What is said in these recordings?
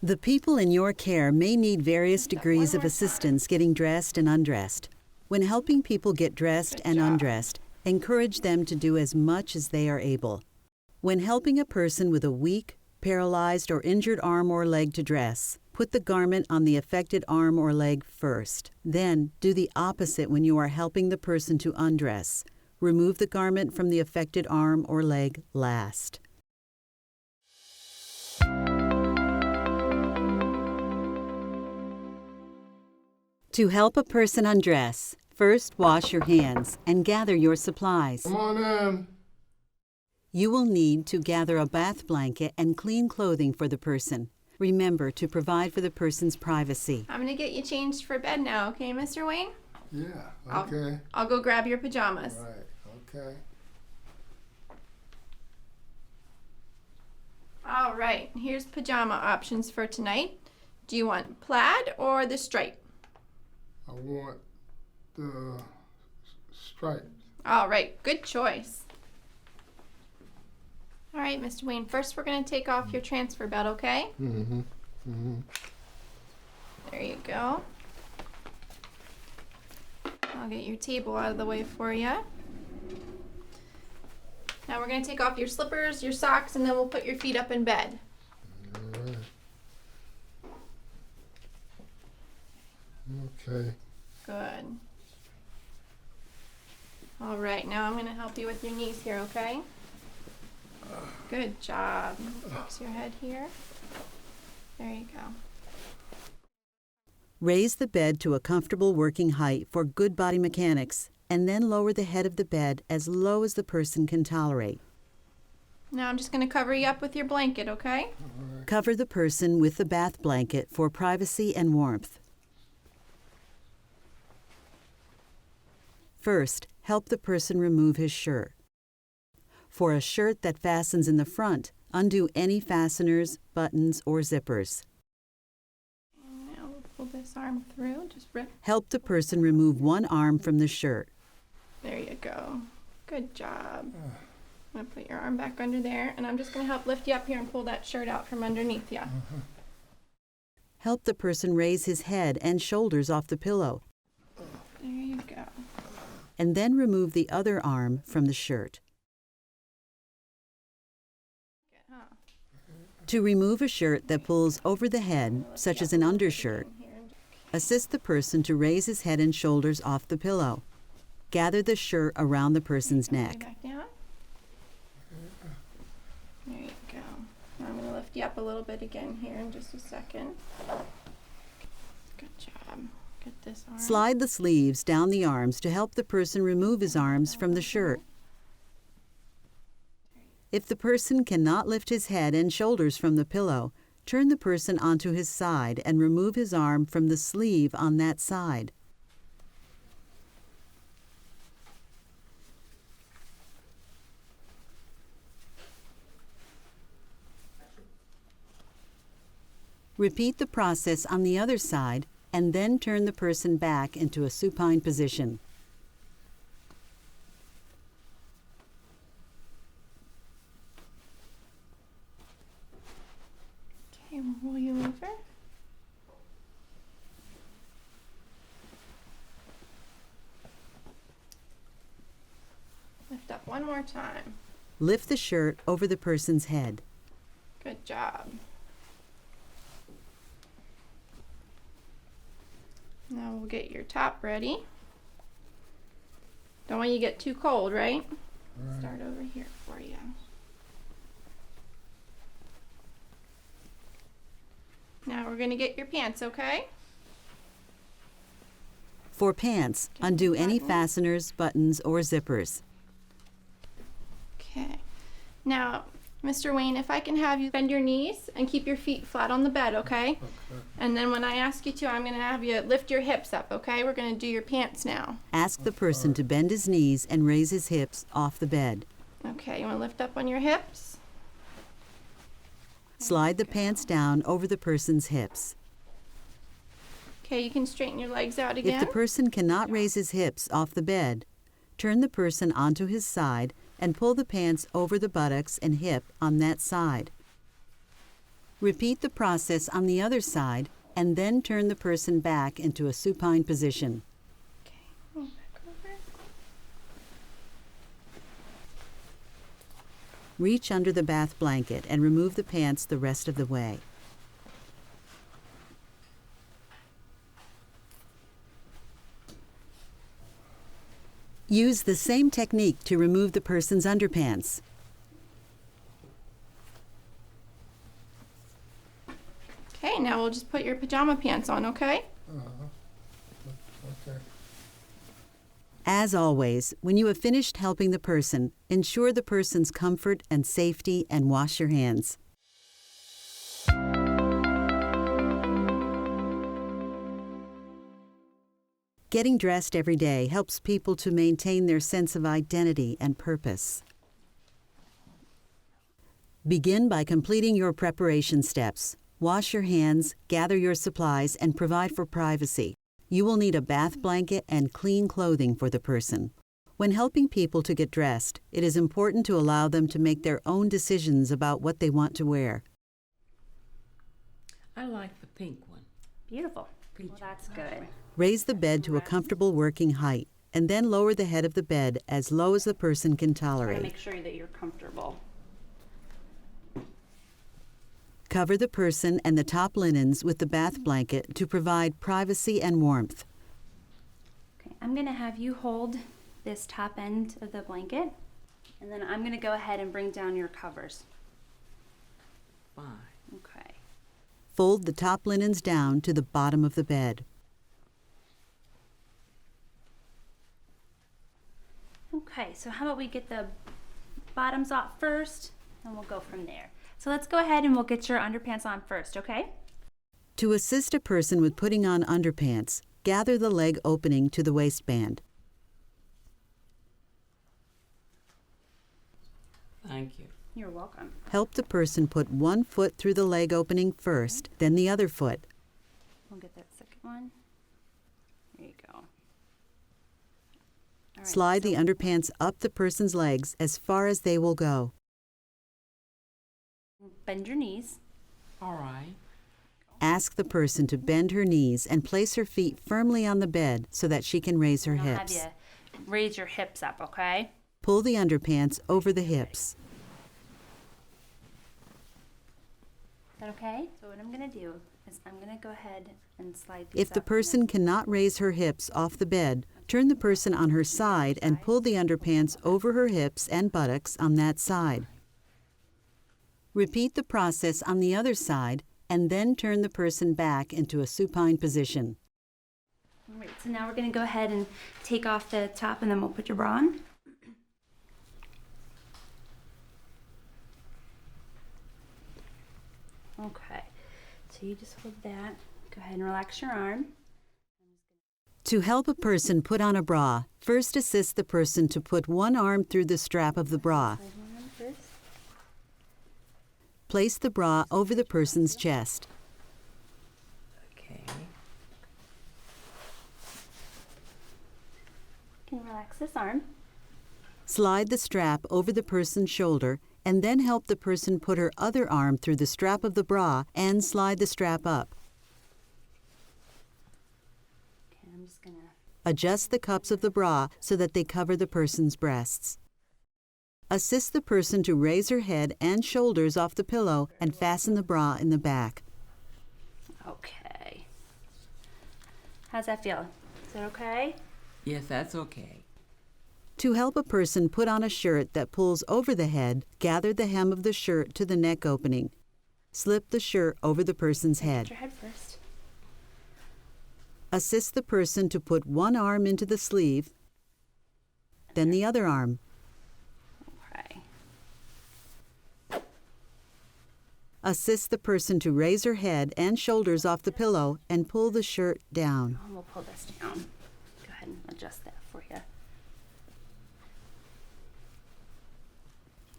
The people in your care may need various degrees of assistance getting dressed and undressed. When helping people get dressed and undressed, encourage them to do as much as they are able. When helping a person with a weak, paralyzed, or injured arm or leg to dress, put the garment on the affected arm or leg first. Then, do the opposite when you are helping the person to undress. Remove the garment from the affected arm or leg last. To help a person undress, first wash your hands and gather your supplies. Come on in. You will need to gather a bath blanket and clean clothing for the person. Remember to provide for the person's privacy. I'm gonna get you changed for bed now, okay, Mr. Wayne? Yeah, okay. I'll go grab your pajamas. Right, okay. All right, here's pajama options for tonight. Do you want plaid or the stripe? I want the stripes. All right, good choice. All right, Mr. Wayne, first we're gonna take off your transfer belt, okay? Mm-hmm. Mm-hmm. There you go. I'll get your table out of the way for you. Now we're gonna take off your slippers, your socks, and then we'll put your feet up in bed. All right. Okay. Good. All right, now I'm gonna help you with your knees here, okay? Good job. Fix your head here. There you go. Raise the bed to a comfortable working height for good body mechanics, and then lower the head of the bed as low as the person can tolerate. Now I'm just gonna cover you up with your blanket, okay? Cover the person with the bath blanket for privacy and warmth. First, help the person remove his shirt. For a shirt that fastens in the front, undo any fasteners, buttons, or zippers. Now we'll pull this arm through, just rip. Help the person remove one arm from the shirt. There you go. Good job. I'm gonna put your arm back under there, and I'm just gonna help lift you up here and pull that shirt out from underneath you. Help the person raise his head and shoulders off the pillow, There you go. and then remove the other arm from the shirt. To remove a shirt that pulls over the head, such as an undershirt, assist the person to raise his head and shoulders off the pillow. Gather the shirt around the person's neck. Back down. There you go. Now I'm going to lift you up a little bit again here in just a second. Good job. Get this arm. Slide the sleeves down the arms to help the person remove his arms from the shirt. If the person cannot lift his head and shoulders from the pillow, turn the person onto his side and remove his arm from the sleeve on that side. Repeat the process on the other side and then turn the person back into a supine position. Okay, we'll roll you over. Lift up one more time. Lift the shirt over the person's head. Good job. Now we'll get your top ready. Don't want you to get too cold, right? Right. Start over here for you. Now we're going to get your pants, okay? For pants, undo any fasteners, buttons, or zippers. Okay. Now, Mr. Wayne, if I can have you bend your knees and keep your feet flat on the bed, okay? Okay. And then when I ask you to, I'm going to have you lift your hips up, okay? We're going to do your pants now. Ask the person to bend his knees and raise his hips off the bed. Okay, you want to lift up on your hips? Slide the pants down over the person's hips. Okay, you can straighten your legs out If again. the person cannot raise his hips off the bed, turn the person onto his side and pull the pants over the buttocks and hip on that side. Repeat the process on the other side and then turn the person back into a supine position. Okay, roll back over. Reach under the bath blanket and remove the pants the rest of the way. Use the same technique to remove the person's underpants. Okay, now we'll just put your pajama pants on, okay? Okay. As always, when you have finished helping the person, ensure the person's comfort and safety and wash your hands. Getting dressed every day helps people to maintain their sense of identity and purpose. Begin by completing your preparation steps. Wash your hands, gather your supplies, and provide for privacy. You will need a bath blanket and clean clothing for the person. When helping people to get dressed, it is important to allow them to make their own decisions about what they want to wear. I like the pink one. Beautiful. Peach. Well, that's good. Raise the bed to a comfortable working height, and then lower the head of the bed as low as the person can Try to tolerate. make sure that you're comfortable. Cover the person and the top linens with the bath blanket to provide privacy and warmth. Okay, I'm gonna have you hold this top end of the blanket, and then I'm gonna go ahead and bring down your covers. Fine. Okay. Fold the top linens down to the bottom of the bed. Okay, so how about we get the bottoms off first, and we'll go from there. So let's go ahead and we'll get your underpants on first, okay? To assist a person with putting on underpants, gather the leg opening to the waistband. Thank you. You're welcome. Help the person put one foot through the leg opening first, then the other foot. We'll get that second one. There you go. All right, Slide the so- underpants up the person's legs as far as they will go. Bend your knees. All right. Ask the person to bend her knees and place her feet firmly on the bed so that she can raise her And I'll hips. have you raise your hips up, okay? Pull the underpants over the hips. Is that okay? So what I'm gonna do is I'm gonna go ahead and slide these If the up and person then- cannot raise her hips off the bed, turn the person on her side and pull the underpants over her hips and buttocks on that side. Repeat the process on the other side and then turn the person back into a supine position. All right, so now we're gonna go ahead and take off the top and then we'll put your bra on. Okay, so you just hold that. Go ahead and relax your arm. To help a person put on a bra, first assist the person to put one arm through the strap of the bra. Slide one arm first. Place the bra over the person's chest. Okay. You can relax this arm. Slide the strap over the person's shoulder and then help the person put her other arm through the strap of the bra and slide the strap up. Okay, I'm just gonna. Adjust the cups of the bra so that they cover the person's breasts. Assist the person to raise her head and shoulders off the pillow and fasten the bra in the back. Okay. How's that feel? Is that okay? Yes, that's okay. To help a person put on a shirt that pulls over the head, gather the hem of the shirt to the neck opening. Slip the shirt over the person's Put head. your head first. Assist the person to put one arm into the sleeve, then the other arm. Okay. Assist the person to raise her head and shoulders off the pillow and pull the shirt down. And we'll pull this down. Go ahead and adjust that for you.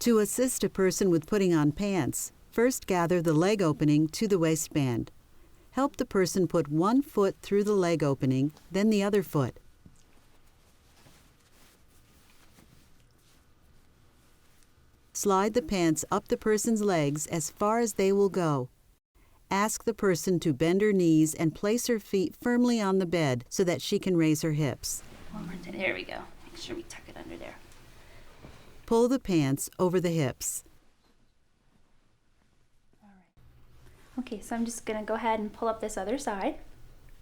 To assist a person with putting on pants, first gather the leg opening to the waistband. Help the person put one foot through the leg opening, then the other foot. Slide the pants up the person's legs as far as they will go. ask the person to bend her knees and place her feet firmly on the bed so that she can raise her hips. One more time. There we go. Make sure we tuck it under there. Pull the pants over the hips. Okay, so I'm just going to go ahead and pull up this other side.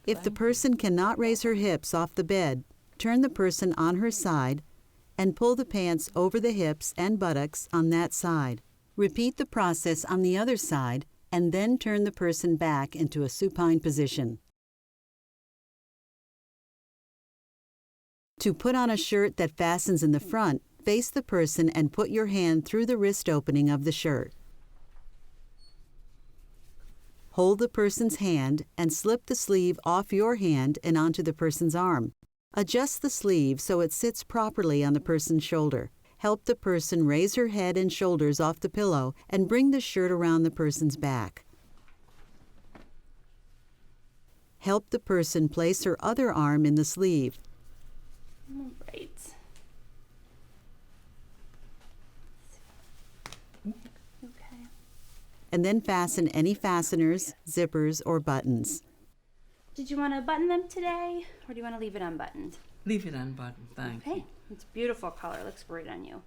If the person cannot raise her hips off the bed, turn the person on her side and pull the pants over the hips and buttocks on that side. Repeat the process on the other side and then turn the person back into a supine position. To put on a shirt that fastens in the front, face the person and put your hand through the wrist opening of the shirt. Hold the person's hand and slip the sleeve off your hand and onto the person's arm. Adjust the sleeve so it sits properly on the person's shoulder. Help the person raise her head and shoulders off the pillow and bring the shirt around the person's back. Help the person place her other arm in the sleeve. All right. Okay. And then fasten any fasteners, zippers, or buttons. Did you want to button them today, or do you want to leave it unbuttoned? Leave it unbuttoned, thank you. Okay, it's a beautiful color. Looks great on you.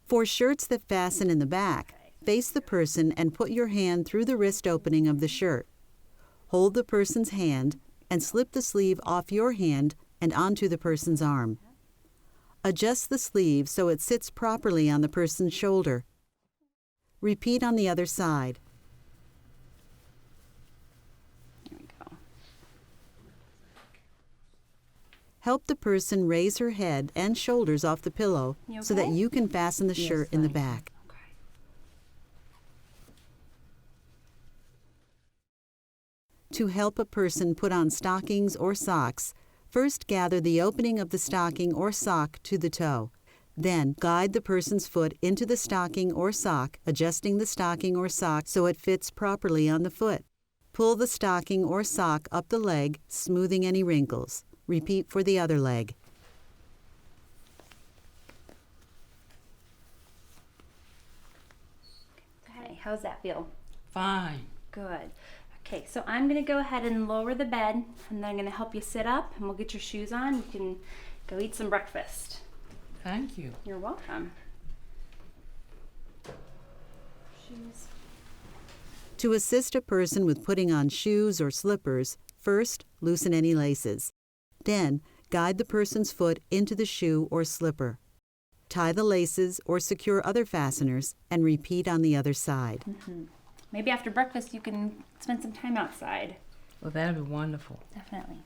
For shirts that fasten in the back, face the person and put your hand through the wrist opening of the shirt. Hold the person's hand and slip the sleeve off your hand and onto the person's arm. Adjust the sleeve so it sits properly on the person's shoulder. Repeat on the other side. There we go. Help the person raise her head and shoulders off the pillow You so that okay? you can fasten the Yes, shirt in the thank you. back. Okay. To help a person put on stockings or socks, first gather the opening of the stocking or sock to the toe. Then, guide the person's foot into the stocking or sock, adjusting the stocking or sock so it fits properly on the foot. Pull the stocking or sock up the leg, smoothing any wrinkles. Repeat for the other leg. Okay, how's that feel? Fine. Good. Okay, so I'm going to go ahead and lower the bed, and then I'm going to help you sit up, and we'll get your shoes on. You can go eat some breakfast. Thank you. You're welcome. Shoes. To assist a person with putting on shoes or slippers, first loosen any laces. Then, guide the person's foot into the shoe or slipper. Tie the laces or secure other fasteners and repeat on the other side. Maybe after breakfast you can spend some time outside. Well, that'd be wonderful. Definitely.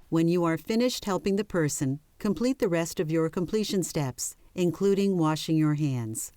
When you are finished helping the person, complete the rest of your completion steps, including washing your hands.